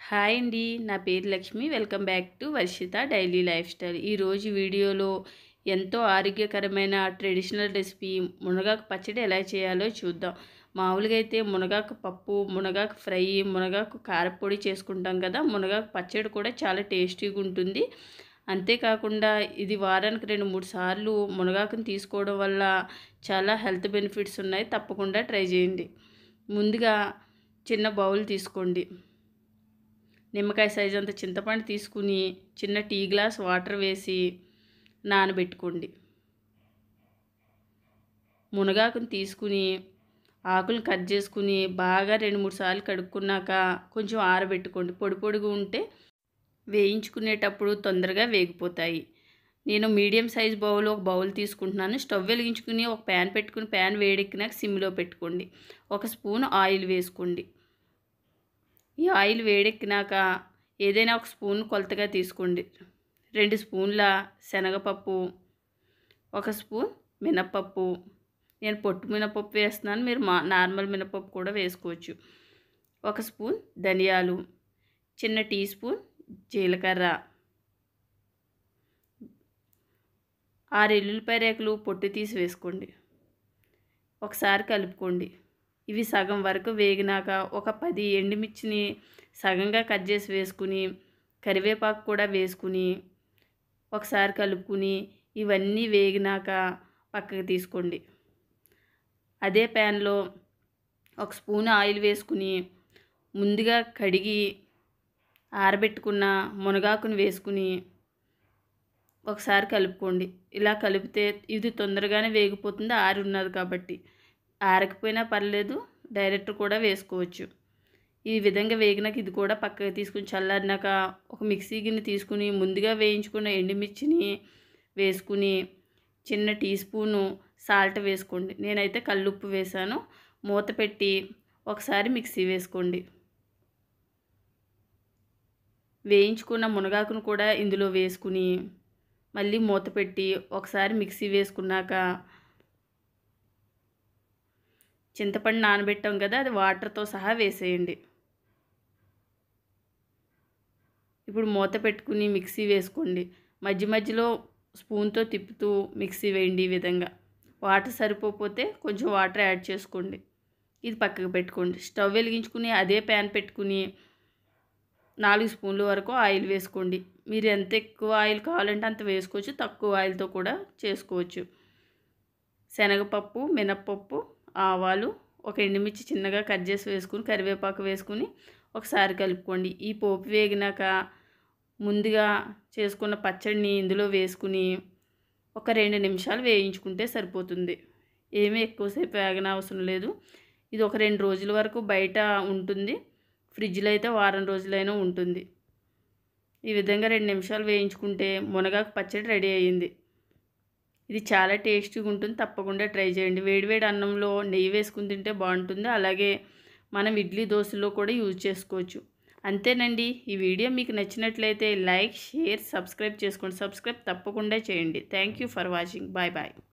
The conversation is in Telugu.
హాయ్ అండి, నా పేరు Lakshmi. Welcome back to Varshita daily life style. ఈరోజు వీడియోలో ఎంతో ఆరోగ్యకరమైన ట్రెడిషనల్ రెసిపీ మునగాకు పచ్చడి ఎలా చేయాలో చూద్దాం. మామూలుగా అయితే మునగాకు పప్పు, మునగాకు ఫ్రై, మునగాకు కారపొడి చేసుకుంటాం కదా. మునగాకు పచ్చడి కూడా చాలా టేస్టీగా ఉంటుంది. అంతేకాకుండా ఇది వారానికి 2-3 సార్లు మునగాకుని తీసుకోవడం వల్ల చాలా హెల్త్ బెనిఫిట్స్ ఉన్నాయి. తప్పకుండా ట్రై చేయండి. ముందుగా చిన్న బౌల్ తీసుకోండి. నిమ్మకాయ సైజు అంత చింతపండు తీసుకుని చిన్న టీ గ్లాస్ వాటర్ వేసి నానబెట్టుకోండి. మునగాకుని తీసుకుని ఆకులు కట్ చేసుకుని బాగా 2-3 సార్లు కడుక్కున్నాక కొంచెం ఆరబెట్టుకోండి. పొడి పొడిగా ఉంటే వేయించుకునేటప్పుడు తొందరగా వేగిపోతాయి. నేను మీడియం సైజ్ బౌల్ ఒక బౌల్ తీసుకుంటున్నాను. స్టవ్ వెలిగించుకుని ఒక ప్యాన్ పెట్టుకుని ప్యాన్ వేడెక్కినాక సిమ్లో పెట్టుకోండి. 1 స్పూన్ ఆయిల్ వేసుకోండి. ఈ ఆయిల్ వేడెక్కినాక ఏదైనా 1 స్పూన్ కొలతగా తీసుకోండి. 2 స్పూన్ల శనగపప్పు, 1 స్పూన్ మినపప్పు. నేను పొట్టు మినపప్పు వేస్తున్నాను, మీరు నార్మల్ మినపప్పు కూడా వేసుకోవచ్చు. 1 స్పూన్ ధనియాలు, చిన్న టీ స్పూన్ జీలకర్ర, 6 ఎల్లుల్లిపాయ రేకులు పొట్టు తీసి వేసుకోండి. ఒకసారి కలుపుకోండి. ఇవి సగం వరకు వేగినాక ఒక 10 ఎండుమిర్చిని సగంగా కట్ చేసి వేసుకుని కరివేపాకు కూడా వేసుకుని ఒకసారి కలుపుకుని ఇవన్నీ వేగినాక పక్కకు తీసుకోండి. అదే ప్యాన్లో 1 స్పూన్ ఆయిల్ వేసుకుని ముందుగా కడిగి ఆరబెట్టుకున్న మునగాకుని వేసుకుని ఒకసారి కలుపుకోండి. ఇలా కలిపితే ఇది తొందరగానే వేగిపోతుంది, ఆరి ఉన్నది కాబట్టి. ఆరకపోయినా పర్లేదు, డైరెక్ట్ కూడా వేసుకోవచ్చు. ఈ విధంగా వేగినాక ఇది కూడా పక్కకి తీసుకుని చల్లారినాక ఒక మిక్సీ గిన్నె తీసుకుని ముందుగా వేయించుకున్న ఎండుమిర్చిని వేసుకుని చిన్న టీ స్పూను సాల్ట్ వేసుకోండి. నేనైతే కల్లుప్పు వేసాను. మూత పెట్టి ఒకసారి మిక్సీ వేసుకోండి. వేయించుకున్న మునగాకును కూడా ఇందులో వేసుకుని మళ్ళీ మూత పెట్టి ఒకసారి మిక్సీ వేసుకున్నాక చింతపండు నానబెట్టాం కదా, అది వాటర్తో సహా వేసేయండి. ఇప్పుడు మూత పెట్టుకుని మిక్సీ వేసుకోండి. మధ్య మధ్యలో స్పూన్తో తిప్పుతూ మిక్సీ వేయండి. ఈ విధంగా వాటర్ సరిపోతే కొంచెం వాటర్ యాడ్ చేసుకోండి. ఇది పక్కకు పెట్టుకోండి. స్టవ్ వెలిగించుకుని అదే ప్యాన్ పెట్టుకుని 4 స్పూన్ల వరకు ఆయిల్ వేసుకోండి. మీరు ఎంత ఎక్కువ ఆయిల్ కావాలంటే అంత వేసుకోవచ్చు, తక్కువ ఆయిల్తో కూడా చేసుకోవచ్చు. శనగపప్పు, మినప్పప్పు, ఆవాలు, 1 ఎండుమిర్చి చిన్నగా కట్ చేసి వేసుకుని కరివేపాకు వేసుకుని ఒకసారి కలుపుకోండి. ఈ పోపు వేగినాక ముందుగా చేసుకున్న పచ్చడిని ఇందులో వేసుకుని ఒక 2 నిమిషాలు వేయించుకుంటే సరిపోతుంది. ఏమీ ఎక్కువసేపు వేగన అవసరం లేదు. ఇది ఒక 2 రోజుల వరకు బయట ఉంటుంది. ఫ్రిడ్జ్లో అయితే వారం రోజులైనా ఉంటుంది. ఈ విధంగా 2 నిమిషాలు వేయించుకుంటే మునగాకు పచ్చడి రెడీ అయ్యింది. ఇది చాలా టేస్టీగా ఉంటుంది. తప్పకుండా ట్రై చేయండి. వేడివేడి అన్నంలో నెయ్యి వేసుకుని తింటే బాగుంటుంది. అలాగే మనం ఇడ్లీ దోశలో కూడా యూజ్ చేసుకోవచ్చు. అంతేనండి. ఈ వీడియో మీకు నచ్చినట్లయితే లైక్, షేర్, సబ్స్క్రైబ్ చేసుకోండి. సబ్స్క్రైబ్ తప్పకుండా చేయండి. Thank you for watching. Bye bye.